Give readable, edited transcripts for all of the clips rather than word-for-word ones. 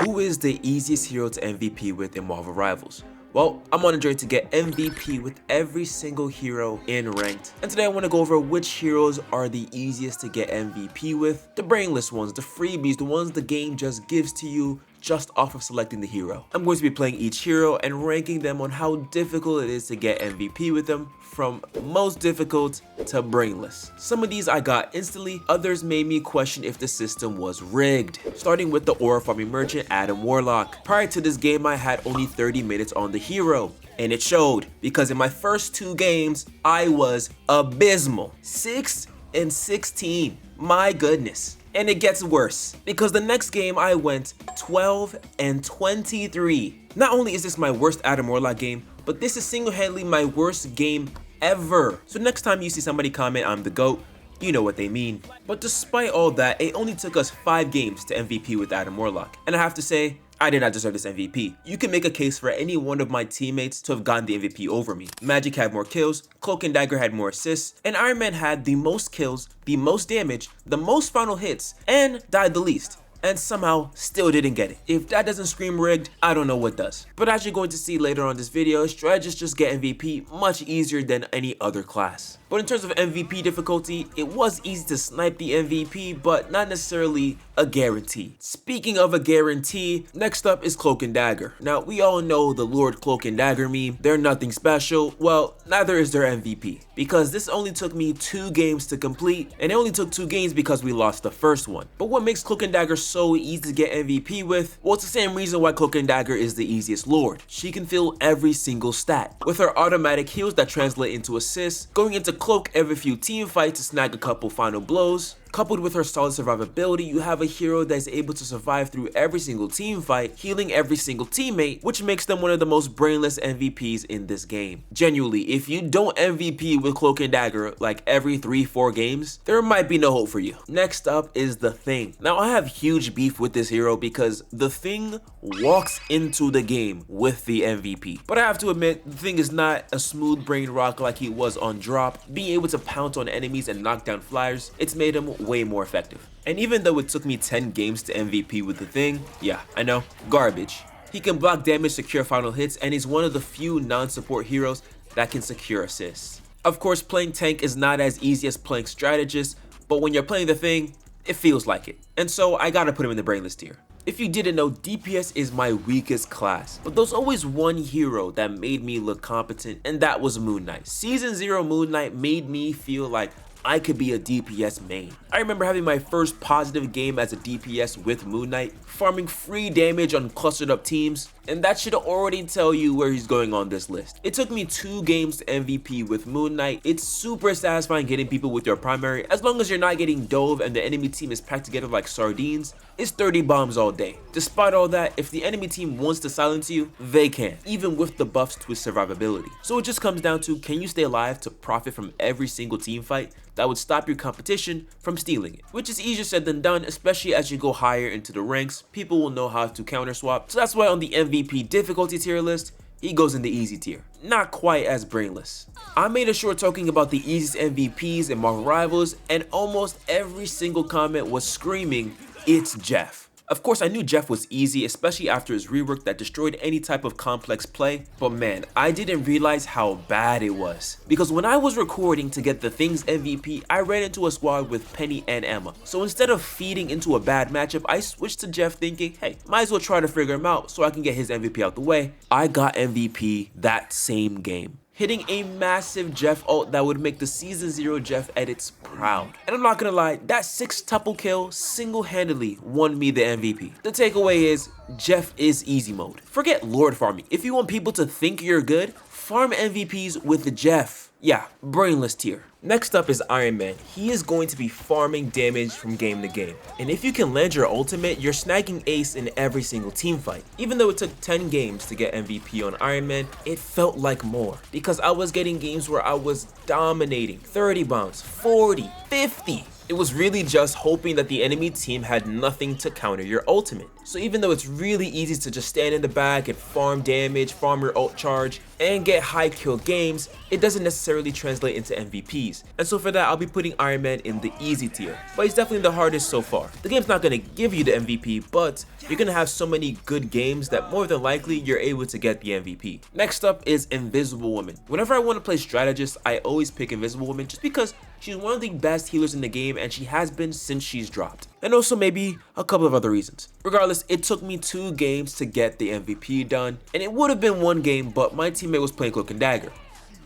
Who is the easiest hero to MVP with in Marvel Rivals? Well, I'm on a journey to get MVP with every single hero in ranked, and today I want to go over which heroes are the easiest to get MVP with, the brainless ones, the freebies, the ones the game just gives to you just off of selecting the hero. I'm going to be playing each hero and ranking them on how difficult it is to get MVP with them, from most difficult to brainless. Some of these I got instantly, others made me question if the system was rigged. Starting with the aura farming merchant Adam Warlock. Prior to this game I had only 30 minutes on the hero, and it showed, because in my first 2 games I was abysmal. 6 and 16, my goodness. And it gets worse, because the next game I went 12 and 23. Not only is this my worst Adam Warlock game, but this is single-handedly my worst game ever. So next time you see somebody comment I'm the GOAT, you know what they mean. But despite all that, it only took us 5 games to MVP with Adam Warlock. And I have to say, I did not deserve this MVP. You can make a case for any one of my teammates to have gotten the MVP over me. Magic had more kills, Cloak and Dagger had more assists, and Iron Man had the most kills, the most damage, the most final hits, and died the least, and somehow still didn't get it. If that doesn't scream rigged, I don't know what does. But as you're going to see later on this video, strategists just get MVP much easier than any other class. But in terms of MVP difficulty, it was easy to snipe the MVP, but not necessarily a guarantee. Speaking of a guarantee, next up is Cloak and Dagger. Now, we all know the Lord Cloak and Dagger meme. They're nothing special. Well, neither is their MVP, because this only took me 2 games to complete, and it only took 2 games because we lost the first one. But what makes Cloak and Dagger so easy to get MVP with? Well, it's the same reason why Cloak and Dagger is the easiest Lord. She can fill every single stat. With her automatic heals that translate into assists, going into Cloak every few team fights to snag a couple final blows. Coupled with her solid survivability, you have a hero that is able to survive through every single team fight, healing every single teammate, which makes them one of the most brainless MVPs in this game. Genuinely, if you don't MVP with Cloak and Dagger like every 3-4 games, there might be no hope for you. Next up is the Thing. Now, I have huge beef with this hero because the Thing walks into the game with the MVP. But I have to admit, the Thing is not a smooth-brained rock like he was on drop. Being able to pounce on enemies and knock down flyers, it's made him way more effective. And even though it took me 10 games to MVP with the Thing, yeah, I know, garbage. He can block damage, secure final hits, and he's one of the few non-support heroes that can secure assists. Of course, playing tank is not as easy as playing strategist, but when you're playing the Thing, it feels like it. And so I gotta put him in the brainless tier. If you didn't know, DPS is my weakest class, but there's always one hero that made me look competent, and that was Moon Knight. Season 0 Moon Knight made me feel like I could be a DPS main. I remember having my first positive game as a DPS with Moon Knight, farming free damage on clustered up teams, and that should already tell you where he's going on this list. It took me 2 games to MVP with Moon Knight. It's super satisfying getting people with your primary, as long as you're not getting dove and the enemy team is packed together like sardines. It's 30 bombs all day. Despite all that, if the enemy team wants to silence you, they can, even with the buffs to his survivability. So it just comes down to, can you stay alive to profit from every single team fight that would stop your competition from stealing it? Which is easier said than done, especially as you go higher into the ranks. People will know how to counter swap. So that's why on the MVP difficulty tier list, he goes in the easy tier. Not quite as brainless. I made a short talking about the easiest MVPs in Marvel Rivals, and almost every single comment was screaming, it's Jeff. Of course, I knew Jeff was easy, especially after his rework that destroyed any type of complex play, but man, I didn't realize how bad it was. Because when I was recording to get the Thing's MVP, I ran into a squad with Penny and Emma. So instead of feeding into a bad matchup, I switched to Jeff thinking, hey, might as well try to figure him out so I can get his MVP out the way. I got MVP that same game, hitting a massive Jeff ult that would make the Season 0 Jeff edits proud. And I'm not gonna lie, that 6-tuple kill single-handedly won me the MVP. The takeaway is, Jeff is easy mode. Forget Lord farming. If you want people to think you're good, farm MVPs with the Jeff. Yeah, brainless tier. Next up is Iron Man. He is going to be farming damage from game to game. And if you can land your ultimate, you're snagging ace in every single team fight. Even though it took 10 games to get MVP on Iron Man, it felt like more. Because I was getting games where I was dominating. 30 bombs, 40, 50. It was really just hoping that the enemy team had nothing to counter your ultimate. So even though it's really easy to just stand in the back and farm damage, farm your ult charge, and get high kill games, it doesn't necessarily translate into MVPs. And so for that, I'll be putting Iron Man in the easy tier, but he's definitely the hardest so far. The game's not going to give you the MVP, but you're going to have so many good games that more than likely you're able to get the MVP. Next up is Invisible Woman. Whenever I want to play strategist, I always pick Invisible Woman just because she's one of the best healers in the game and she has been since she's dropped. And also maybe a couple of other reasons. Regardless, it took me 2 games to get the MVP done, and it would have been 1 game, but my teammate was playing Cloak and Dagger.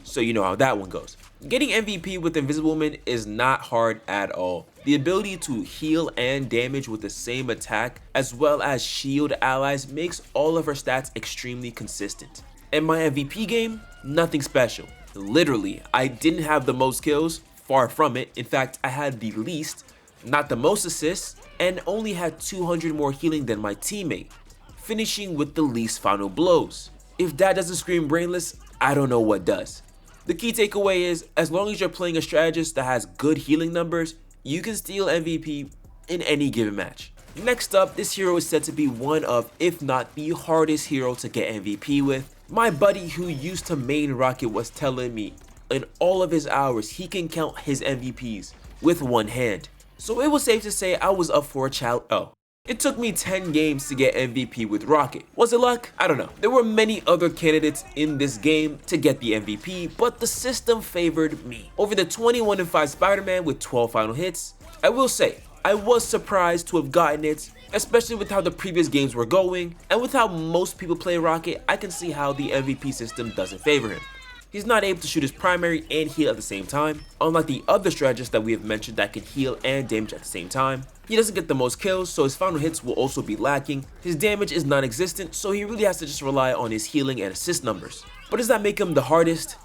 So you know how that one goes. Getting MVP with Invisible Woman is not hard at all. The ability to heal and damage with the same attack, as well as shield allies, makes all of her stats extremely consistent. And my MVP game, nothing special. Literally, I didn't have the most kills, far from it. In fact, I had the least, not the most assists, and only had 200 more healing than my teammate, finishing with the least final blows. If that doesn't scream brainless, I don't know what does. The key takeaway is, as long as you're playing a strategist that has good healing numbers, you can steal MVP in any given match. Next up, this hero is said to be one of, if not the hardest hero to get MVP with. My buddy who used to main Rocket was telling me in all of his hours he can count his MVPs with 1 hand. So it was safe to say I was up for a challenge. It took me 10 games to get MVP with Rocket. Was it luck? I don't know. There were many other candidates in this game to get the MVP, but the system favored me. Over the 21-5 Spider-Man with 12 final hits, I will say, I was surprised to have gotten it, especially with how the previous games were going, and with how most people play Rocket, I can see how the MVP system doesn't favor him. He's not able to shoot his primary and heal at the same time, unlike the other strategists that we have mentioned that can heal and damage at the same time. He doesn't get the most kills, so his final hits will also be lacking. His damage is non-existent, so he really has to just rely on his healing and assist numbers. But does that make him the hardest?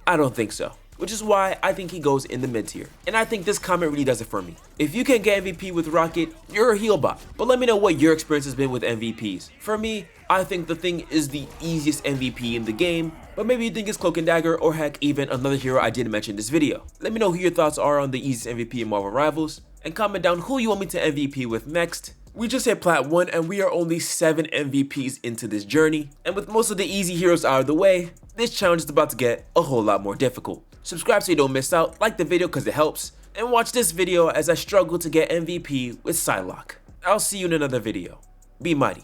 I don't think so. Which is why I think he goes in the mid tier. And I think this comment really does it for me. If you can get MVP with Rocket, you're a heal bot. But let me know what your experience has been with MVPs. For me, I think the Thing is the easiest MVP in the game, but maybe you think it's Cloak and Dagger, or heck, even another hero I didn't mention in this video. Let me know who your thoughts are on the easiest MVP in Marvel Rivals, and comment down who you want me to MVP with next. We just hit Plat 1 and we are only 7 MVPs into this journey, and with most of the easy heroes out of the way, this challenge is about to get a whole lot more difficult. Subscribe so you don't miss out, like the video because it helps, and watch this video as I struggle to get MVP with Psylocke. I'll see you in another video. Be mighty.